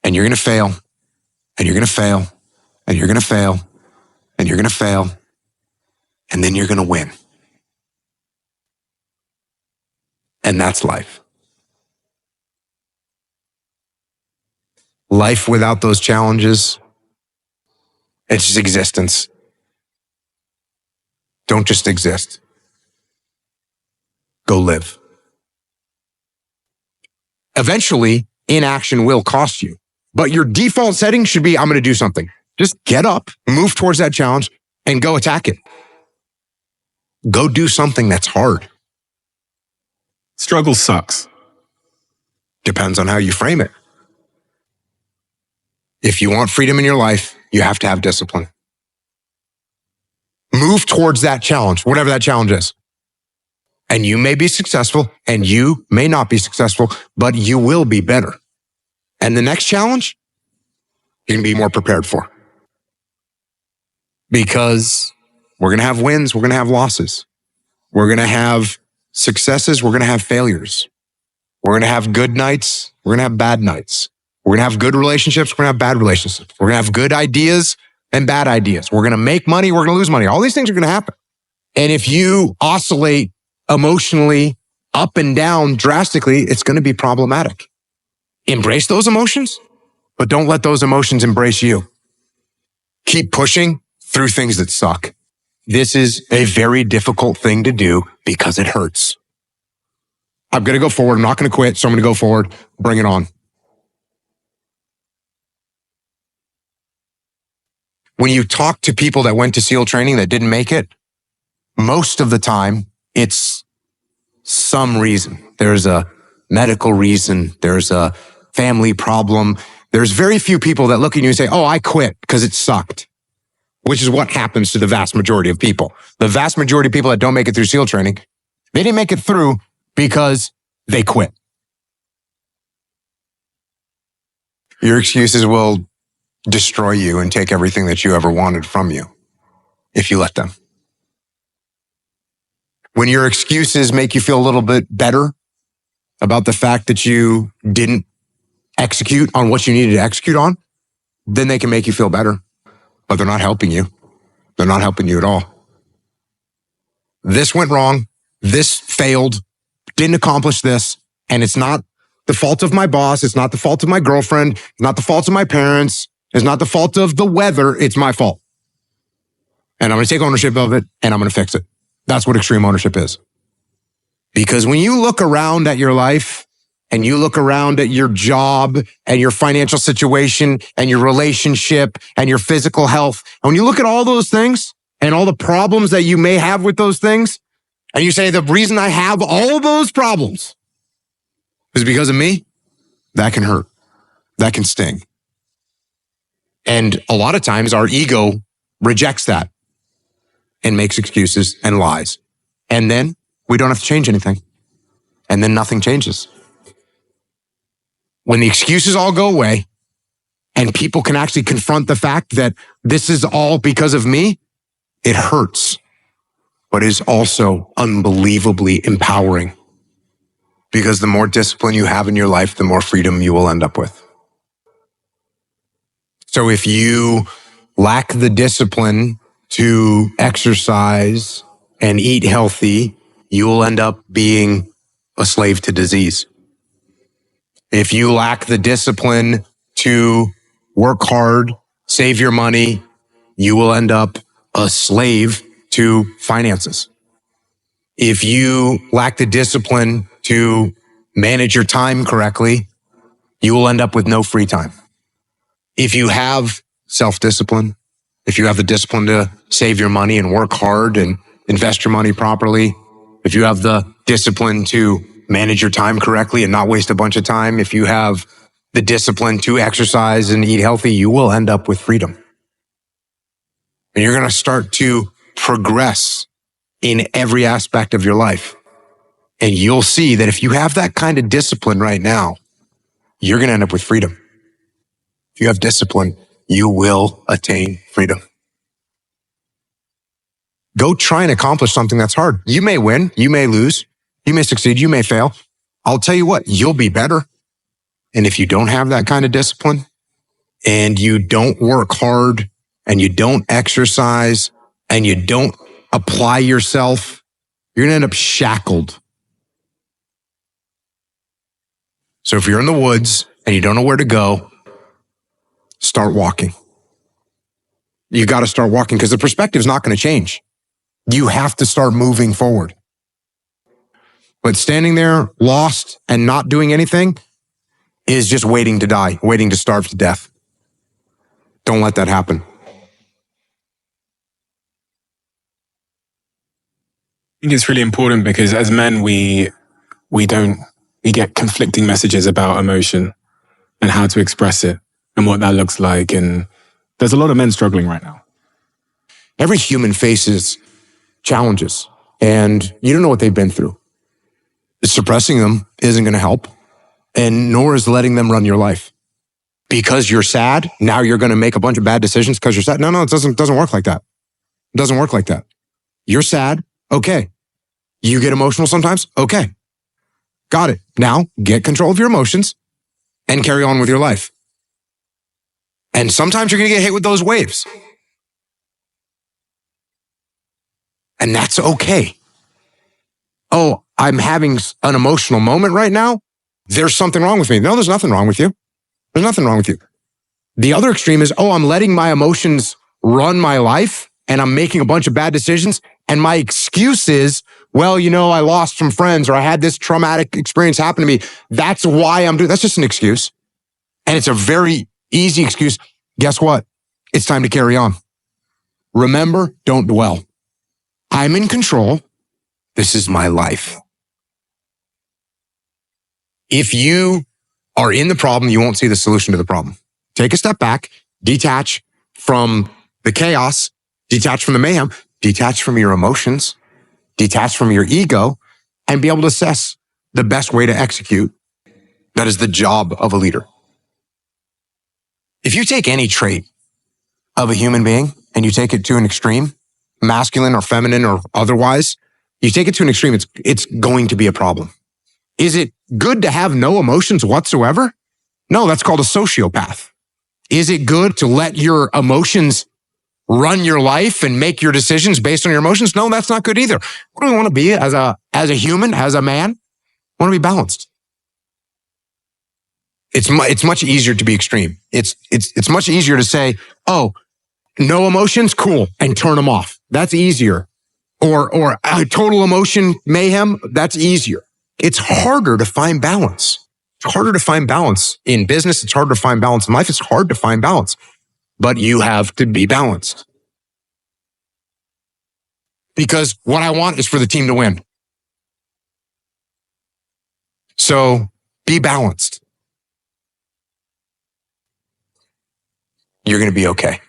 And you're going to fail, and you're going to fail, and you're going to fail, and you're going to fail, and then you're going to win. And that's life. Life without those challenges, it's just existence. Don't just exist. Go live. Eventually, inaction will cost you. But your default setting should be, I'm going to do something. Just get up, move towards that challenge, and go attack it. Go do something that's hard. Struggle sucks. Depends on how you frame it. If you want freedom in your life, you have to have discipline. Move towards that challenge, whatever that challenge is. And you may be successful and you may not be successful, but you will be better. And the next challenge, you can be more prepared for. Because we're going to have wins, we're going to have losses. We're going to have successes, we're going to have failures. We're going to have good nights, we're going to have bad nights. We're going to have good relationships, we're going to have bad relationships. We're going to have good ideas and bad ideas. We're going to make money, we're going to lose money. All these things are going to happen. And if you oscillate emotionally up and down drastically, it's going to be problematic. Embrace those emotions, but don't let those emotions embrace you. Keep pushing through things that suck. This is a very difficult thing to do because it hurts. I'm going to go forward. I'm not going to quit, so I'm going to go forward. Bring it on. When you talk to people that went to SEAL training that didn't make it, most of the time, it's some reason. There's a medical reason. There's a family problem. There's very few people that look at you and say, oh, I quit because it sucked, which is what happens to the vast majority of people. The vast majority of people that don't make it through SEAL training, they didn't make it through because they quit. Your excuses will destroy you and take everything that you ever wanted from you if you let them. When your excuses make you feel a little bit better about the fact that you didn't execute on what you needed to execute on, then they can make you feel better, but they're not helping you. They're not helping you at all. This went wrong. This failed. Didn't accomplish this. And it's not the fault of my boss. It's not the fault of my girlfriend. It's not the fault of my parents. It's not the fault of the weather. It's my fault. And I'm going to take ownership of it and I'm going to fix it. That's what extreme ownership is. Because when you look around at your life and you look around at your job and your financial situation and your relationship and your physical health, and when you look at all those things and all the problems that you may have with those things, and you say, the reason I have all those problems is because of me, that can hurt. That can sting. And a lot of times our ego rejects that and makes excuses and lies. And then we don't have to change anything. And then nothing changes. When the excuses all go away and people can actually confront the fact that this is all because of me, it hurts, but is also unbelievably empowering. Because the more discipline you have in your life, the more freedom you will end up with. So if you lack the discipline to exercise and eat healthy, you will end up being a slave to disease. If you lack the discipline to work hard, save your money, you will end up a slave to finances. If you lack the discipline to manage your time correctly, you will end up with no free time. If you have self-discipline, if you have the discipline to save your money and work hard and invest your money properly, if you have the discipline to manage your time correctly and not waste a bunch of time, if you have the discipline to exercise and eat healthy, you will end up with freedom. And you're going to start to progress in every aspect of your life. And you'll see that if you have that kind of discipline right now, you're going to end up with freedom. If you have discipline, you will attain freedom. Go try and accomplish something that's hard. You may win, you may lose, you may succeed, you may fail. I'll tell you what, you'll be better. And if you don't have that kind of discipline, and you don't work hard and you don't exercise and you don't apply yourself, you're going to end up shackled. So if you're in the woods and you don't know where to go, start walking. You got to start walking because the perspective is not going to change. You have to start moving forward. But standing there lost and not doing anything is just waiting to die, waiting to starve to death. Don't let that happen. I think it's really important because as men, we get conflicting messages about emotion and how to express it and what that looks like. And there's a lot of men struggling right now. Every human faces challenges and you don't know what they've been through. Suppressing them isn't going to help, and nor is letting them run your life. Because you're sad, now you're going to make a bunch of bad decisions because you're sad. No, it doesn't work like that. It doesn't work like that. You're sad. Okay. You get emotional sometimes. Okay. Got it. Now get control of your emotions and carry on with your life. And sometimes you're going to get hit with those waves. And that's okay. Oh, I'm having an emotional moment right now. There's something wrong with me. No, there's nothing wrong with you. There's nothing wrong with you. The other extreme is, oh, I'm letting my emotions run my life and I'm making a bunch of bad decisions. And my excuse is, well, I lost some friends or I had this traumatic experience happen to me. That's why I'm doing. That's just an excuse. And it's a very easy excuse. Guess what? It's time to carry on. Remember, don't dwell. I'm in control. This is my life. If you are in the problem, you won't see the solution to the problem. Take a step back, detach from the chaos, detach from the mayhem, detach from your emotions, detach from your ego, and be able to assess the best way to execute. That is the job of a leader. If you take any trait of a human being and you take it to an extreme, masculine or feminine or otherwise, you take it to an extreme, it's going to be a problem. Is it good to have no emotions whatsoever? No, that's called a sociopath. Is it good to let your emotions run your life and make your decisions based on your emotions? No, that's not good either. What do we want to be as a human, as a man? We want to be balanced. It's much easier to be extreme. It's much easier to say, oh, no emotions, cool, and turn them off. That's easier. Or a total emotion mayhem, that's easier. It's harder to find balance. It's harder to find balance in business. It's harder to find balance in life. It's hard to find balance, but you have to be balanced. Because what I want is for the team to win. So be balanced. You're going to be okay.